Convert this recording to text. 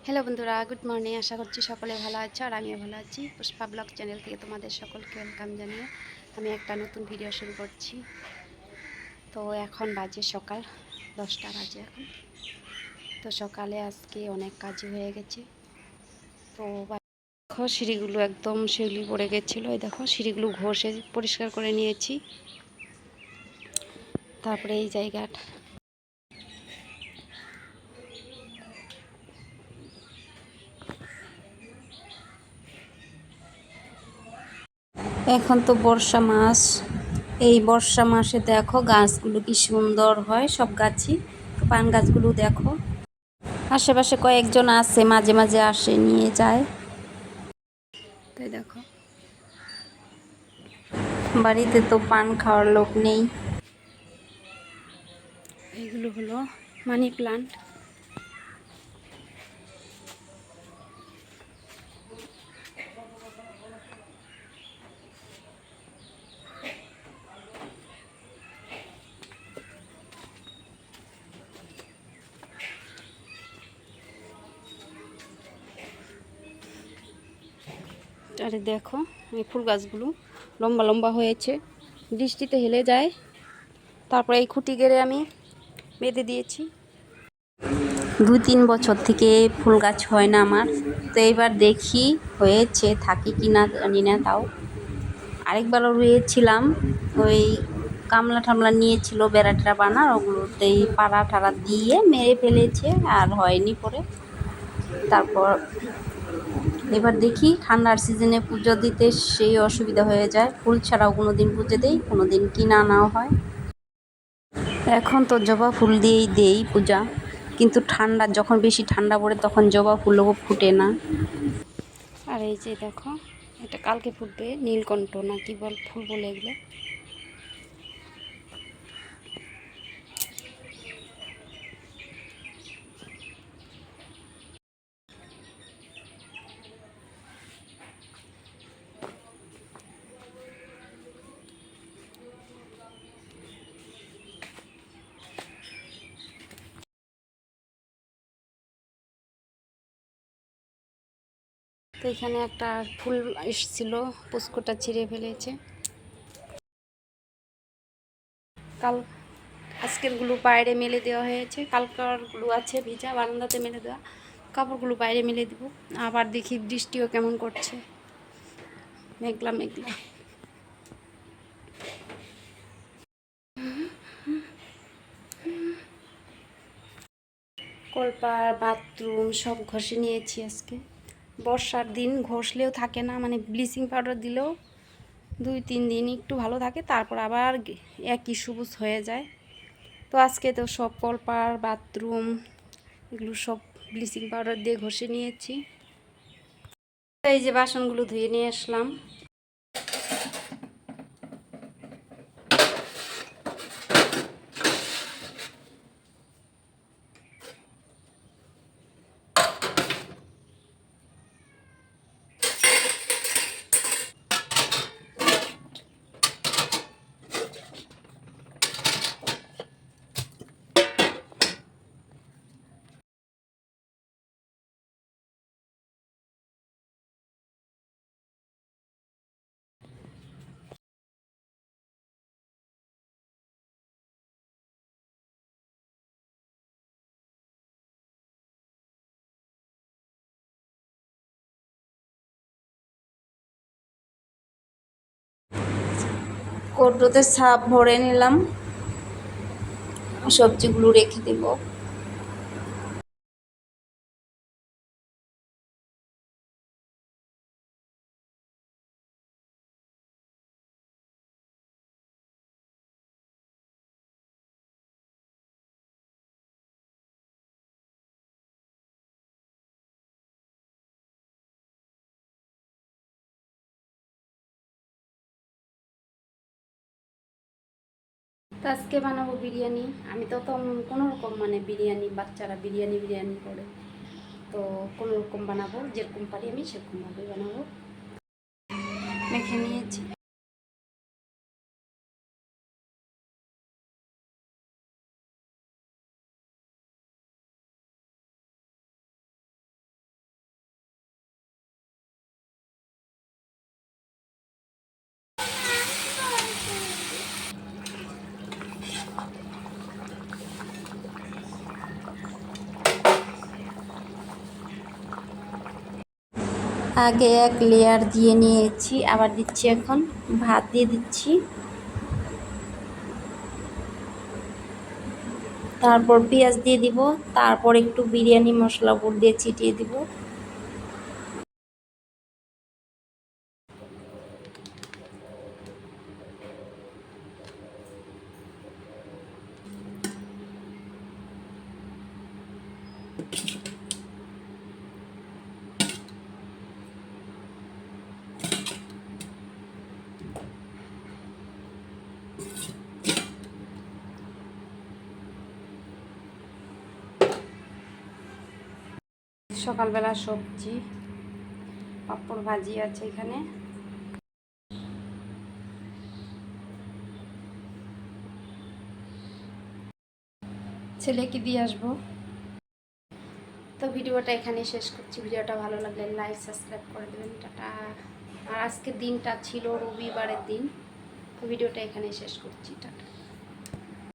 Hello বন্ধুরা, good morning. আশা করছি সকলে ভালো আছো আর আমিও ভালো আছি। পুষ্পা ব্লগ চ্যানেল থেকে তোমাদের সকলকে ওয়েলকাম জানিয়ে আমি একটা নতুন ভিডিও শুরু করছি। তো এখন বাজে সকাল 10টা বাজে এখন। তো সকালে আজকে অনেক কাজই হয়ে গেছে। তো দেখো সিঁড়িগুলো একদম শিউলি পড়ে গেছিলো, এই দেখো সিঁড়িগুলো ঘষে পরিষ্কার করে নিয়েছি। তারপরে এই জায়গাটা এখন তো বর্ষা মাস, এই বর্ষা মাসে দেখো গাছগুলো কি সুন্দর হয়, সব গাছই। পান গাছগুলো দেখো, আশেপাশে কয়েকজন আছে, মাঝে মাঝে আসে নিয়ে যায়। তাই দেখো বাড়িতে তো পান খাওয়ার লোক নেই। এগুলো হলো মানি প্লান্ট। আরে দেখো এই ফুল গাছগুলো লম্বা লম্বা হয়েছে, বৃষ্টিতে হেলে যায়। তারপরে এই খুঁটি গেড়ে আমি বেঁধে দিয়েছি। 2-3 বছর থেকে ফুল গাছ হয় না আমার, তো এইবার দেখি হয়েছে, থাকি কি না জানি না। তাও আরেকবারও রুয়েছিলাম, ওই কামলা টামলা নিয়েছিল বেড়া টেরা বানার, ওগুলোতেই পাড়া টাড়া দিয়ে মেরে ফেলেছে, আর হয়নি পরে। তারপর এবার দেখি ঠান্ডার সিজনে পুজো দিতে সেই অসুবিধা হয়ে যায়, ফুল ছাড়াও কোনো দিন পুজো দেই, কোনো দিন কিনা নাও হয়। এখন তো জবা ফুল দিয়েই দেই পূজা, কিন্তু ঠান্ডা যখন বেশি ঠান্ডা পড়ে তখন জবা ফুলও ফুটে না। আর এই যে দেখো, এটা কালকে ফুটবে, নীলকণ্ঠ না কি বল ফুল বলে এগুলো। তো এখানে একটা ফুল এসেছিল, পুষ্কটা ছিঁড়ে ফেলেছে। কাল আজকেরগুলো বাইরে মেলে দেওয়া হয়েছে, কালকারগুলো আছে ভিজা, বারান্দাতে মেলে দেওয়া। কাপড়গুলো বাইরে মেলে দিব। আবার দেখি বৃষ্টিও কেমন করছে, মেঘলা মেঘলা। কলপার বাথরুম সব ঘষে নিয়েছি আজকে। বর্ষার দিন ঘষলেও থাকে না, মানে ব্লিচিং পাউডার দিলেও 2-3 দিন একটু ভালো থাকে, তারপর আবার একই সবুজ হয়ে যায়। তো আজকে তো সব কলপার বাথরুম এগুলো সব ব্লিচিং পাউডার দিয়ে ঘষে নিয়েছি। এই যে বাসনগুলো ধুয়ে নিয়ে আসলাম। কৌটোতে সাপ ভরে নিলাম, সবজিগুলো রেখে দেব। তো আজকে বানাবো বিরিয়ানি। আমি তো কোনো রকম মানে বিরিয়ানি, বাচ্চারা বিরিয়ানি বিরিয়ানি করে, তো কোনো রকম বানাবো, যেরকম পারি আমি সেরকমভাবেই বানাবো। মেখে নিয়েছি। আগে এক লেয়ার দিয়ে নিয়েছি, আবার দিচ্ছি, এখন ভাত দিয়ে দিচ্ছি, তারপর পেঁয়াজ দিয়ে দিব, তারপর একটু বিরিয়ানি মশলা উপর দিয়ে ছিটিয়ে দিব। সকালবেলা সবজি, পাঁপড় ভাজি আছে এখানে। ছেলেকে দিয়ে আসবো। তো ভিডিওটা এখানেই শেষ করছি। ভিডিওটা ভালো লাগলে লাইক সাবস্ক্রাইব করে দেবেন। টাটা। আর আজকের দিনটা ছিল রবিবারের দিন। তো ভিডিওটা এখানেই শেষ করছি। টাটা।